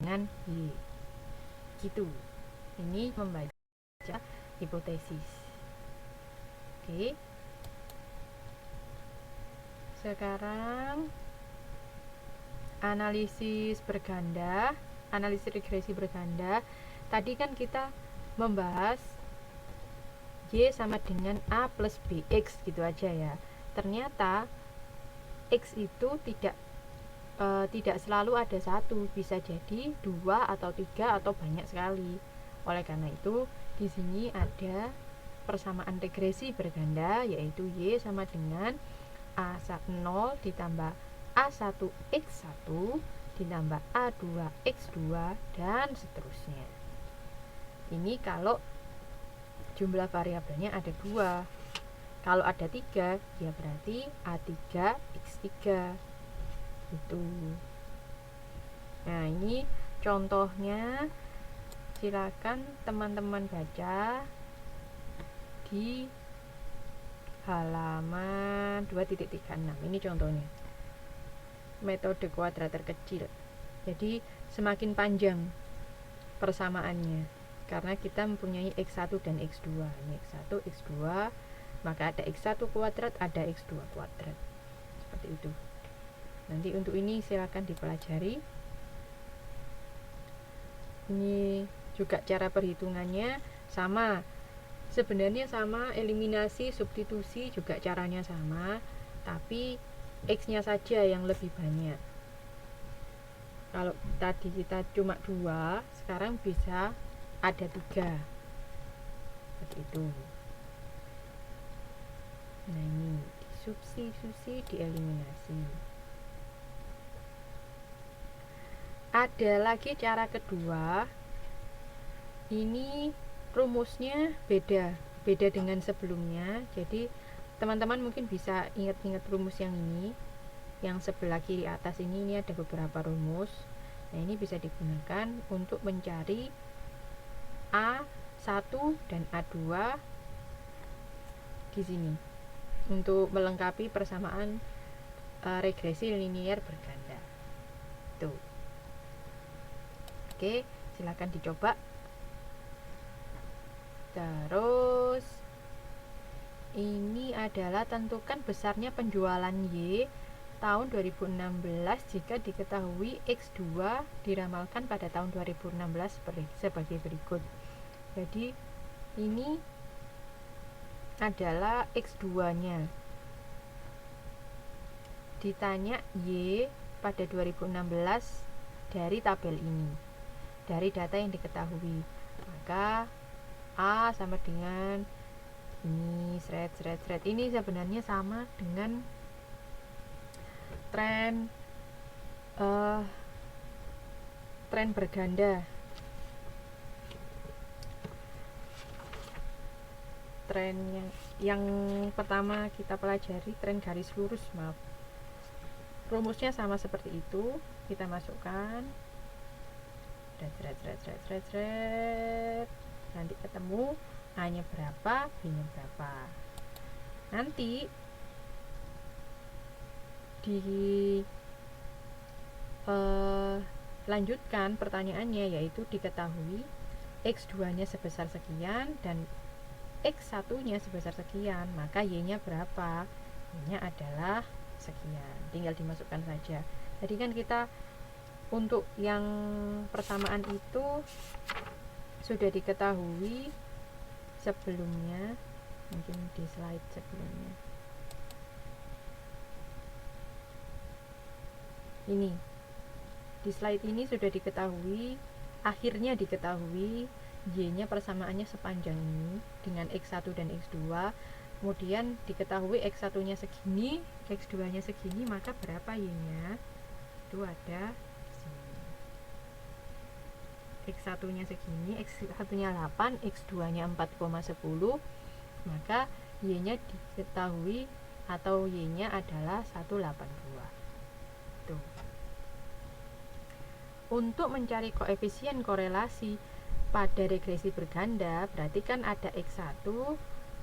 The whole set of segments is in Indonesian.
dengan Y. Gitu. Ini membaca hipotesis. Oke. Sekarang analisis berganda, analisis regresi berganda. Tadi kan kita membahas Y sama dengan A plus BX gitu aja ya. Ternyata X itu tidak selalu ada satu, bisa jadi 2 atau 3 atau banyak sekali. Oleh karena itu, di sini ada persamaan regresi berganda, yaitu Y sama dengan A0 ditambah A1X1 ditambah A2X2 dan seterusnya. Ini kalau jumlah variabelnya ada 2. Kalau ada 3, ya berarti A3X3 itu. Nah, ini contohnya, silakan teman-teman baca di halaman 2.36. Ini contohnya. Metode kuadrat terkecil. Jadi semakin panjang persamaannya karena kita mempunyai X1 dan X2. Ini X1, X2, maka ada X1 kuadrat, ada X2 kuadrat. Seperti itu. Nanti untuk ini silakan dipelajari. Ini juga cara perhitungannya sama. Sebenarnya sama, eliminasi, substitusi juga caranya sama, tapi X-nya saja yang lebih banyak. Kalau tadi kita cuma 2, sekarang bisa ada 3. Seperti itu. Nah, ini substitusi, dieliminasi. Ada lagi cara kedua. Ini rumusnya beda dengan sebelumnya. Jadi teman-teman mungkin bisa ingat-ingat rumus yang ini, yang sebelah kiri atas ini ada beberapa rumus. Nah, ini bisa digunakan untuk mencari A1 dan A2 di sini untuk melengkapi persamaan regresi linier berganda. Tuh. Oke, silakan dicoba. Terus ini adalah tentukan besarnya penjualan Y tahun 2016 jika diketahui X2 diramalkan pada tahun 2016 sebagai berikut. Jadi ini adalah X2-nya. Ditanya Y pada 2016 dari tabel ini, dari data yang diketahui. Maka A sama dengan ini, ini sebenarnya sama dengan tren berganda. Tren yang pertama kita pelajari, tren garis lurus, maaf. Rumusnya sama seperti itu, kita masukkan nanti ketemu A-nya berapa, B-nya berapa. Nanti lanjutkan pertanyaannya, yaitu diketahui X2-nya sebesar sekian dan X1-nya sebesar sekian, maka Y-nya berapa? Y-nya adalah sekian, tinggal dimasukkan saja. Jadi kan kita untuk yang persamaan itu sudah diketahui sebelumnya, mungkin di slide sebelumnya. Ini di slide ini sudah diketahui, akhirnya diketahui Y-nya persamaannya sepanjang ini dengan X1 dan X2. Kemudian diketahui X1-nya segini, X2-nya segini, maka berapa Y-nya? Itu ada X1-nya segini, X1-nya 8, X2-nya 4,10, maka Y-nya diketahui atau Y-nya adalah 182. Tuh. Untuk mencari koefisien korelasi pada regresi berganda, berarti kan ada X1,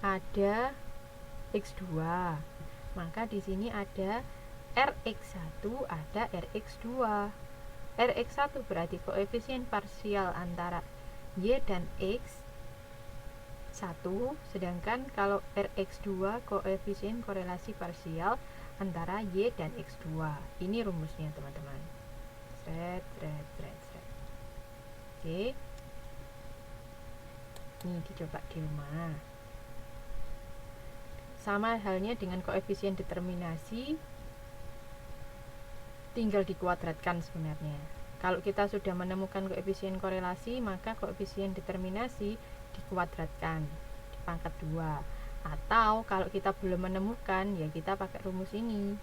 ada X2. Maka di sini ada Rx1, ada Rx2. Rx1 berarti koefisien parsial antara Y dan X 1, sedangkan kalau Rx2 koefisien korelasi parsial antara Y dan X2. Ini rumusnya teman-teman. Oke. Ini dicoba di rumah. Sama halnya dengan koefisien determinasi, tinggal dikuadratkan sebenarnya. Kalau kita sudah menemukan koefisien korelasi, maka koefisien determinasi dikuadratkan, dipangkat 2. Atau kalau kita belum menemukan, ya kita pakai rumus ini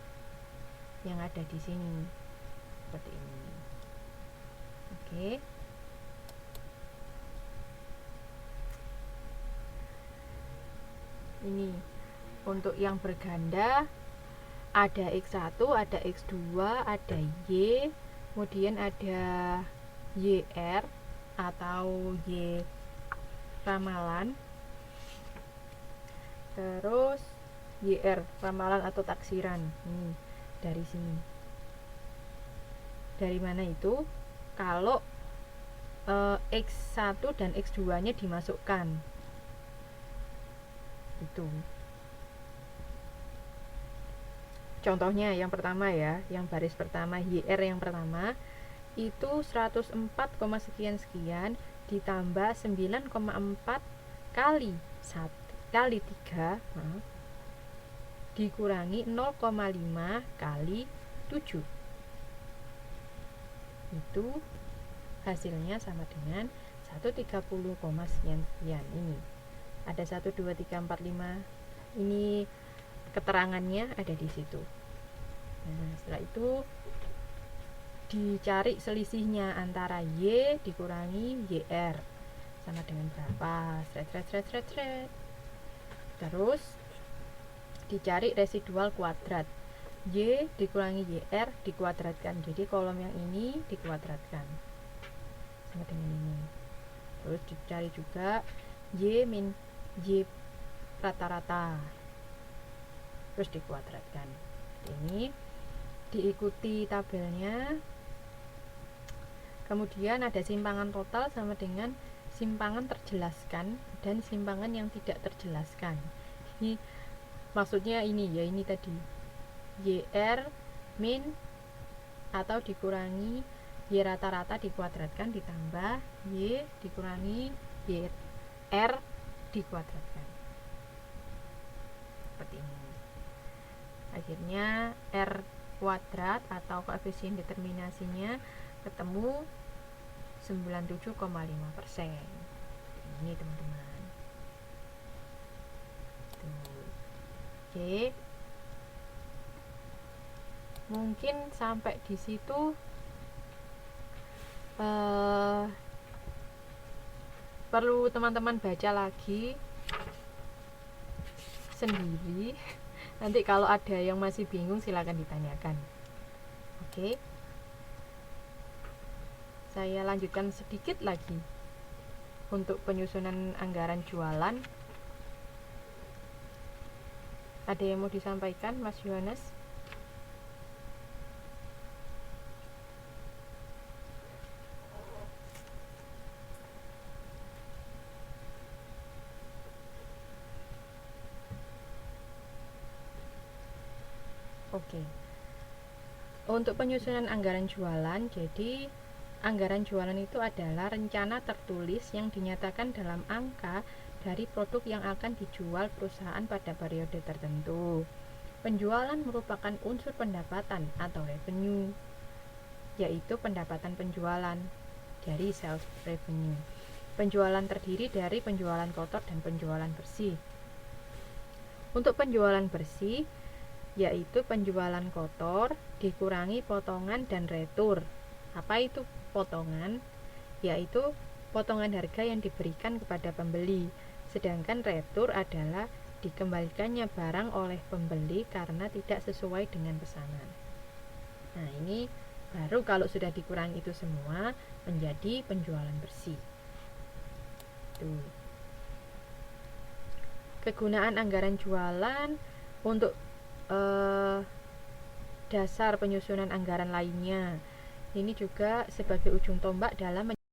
yang ada di sini. Seperti ini. Oke. Ini untuk yang berganda ada X1, ada X2, ada Y, kemudian ada YR atau Y ramalan, terus YR ramalan atau taksiran. Ini dari sini. Dari mana itu? Kalau X1 dan X2 nya dimasukkan, itu contohnya yang pertama ya, yang baris pertama YR yang pertama itu 104, sekian ditambah 9,4 kali 3 dikurangi 0,5 kali 7, itu hasilnya sama dengan 130, sekian. Ini ada 1, 2, 3, 4, 5. Ini keterangannya ada di situ. Nah, setelah itu dicari selisihnya antara Y dikurangi YR sama dengan berapa. Terus dicari residual kuadrat. Y dikurangi YR dikuadratkan. Jadi kolom yang ini dikuadratkan sama dengan ini. Terus dicari juga Y min Y rata-rata, terus dikuadratkan. Ini diikuti tabelnya. Kemudian ada simpangan total sama dengan simpangan terjelaskan dan simpangan yang tidak terjelaskan. Ini maksudnya ini ya, ini tadi YR min atau dikurangi Y rata-rata dikuadratkan ditambah Y dikurangi YR dikuadratkan. Seperti ini. Akhirnya R kuadrat atau koefisien determinasinya ketemu 97,5%. Ini teman-teman. Oke. Mungkin sampai di situ perlu teman-teman baca lagi sendiri. Nanti kalau ada yang masih bingung silakan ditanyakan. Oke. Saya lanjutkan sedikit lagi untuk penyusunan anggaran jualan. Ada yang mau disampaikan, Mas Yohanes? Oke. Untuk penyusunan anggaran jualan, jadi anggaran jualan itu adalah rencana tertulis yang dinyatakan dalam angka dari produk yang akan dijual perusahaan pada periode tertentu. Penjualan merupakan unsur pendapatan atau revenue, yaitu pendapatan penjualan dari sales revenue. Penjualan terdiri dari penjualan kotor dan penjualan bersih. Untuk penjualan bersih, yaitu penjualan kotor dikurangi potongan dan retur. Apa itu potongan? Yaitu potongan harga yang diberikan kepada pembeli. Sedangkan retur adalah dikembalikannya barang oleh pembeli karena tidak sesuai dengan pesanan. Nah, ini baru kalau sudah dikurangi itu semua menjadi penjualan bersih. Tuh. Kegunaan anggaran jualan untuk dasar penyusunan anggaran lainnya, ini juga sebagai ujung tombak dalam